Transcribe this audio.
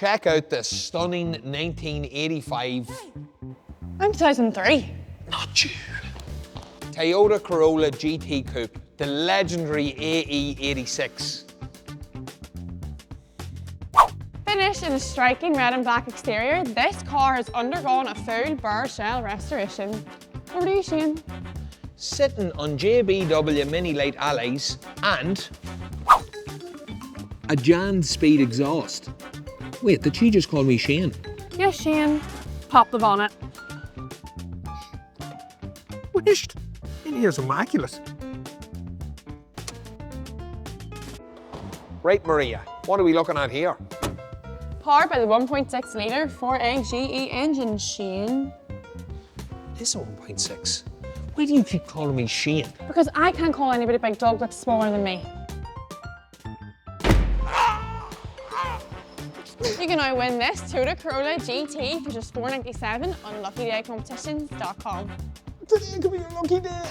Check out this stunning 1985. I'm 2003. Not you. Toyota Corolla GT Coupe, the legendary AE86. Finished in a striking red and black exterior, this car has undergone a full bare shell restoration. Over to you, Shane. Sitting on JBW Mini Light alloys and a Janspeed exhaust. Wait, did she just call me Shane? Yes, Shane. Pop the bonnet. Wished. In here's immaculate. Right, Maria, what are we looking at here? Powered by the 1.6 litre 4AGE engine, Shane. This is 1.6. Why do you keep calling me Shane? Because I can't call anybody big dog that's smaller than me. You can now win this Toyota Corolla GT for just $4.97 on luckydaycompetitions.com. Today could be your lucky day.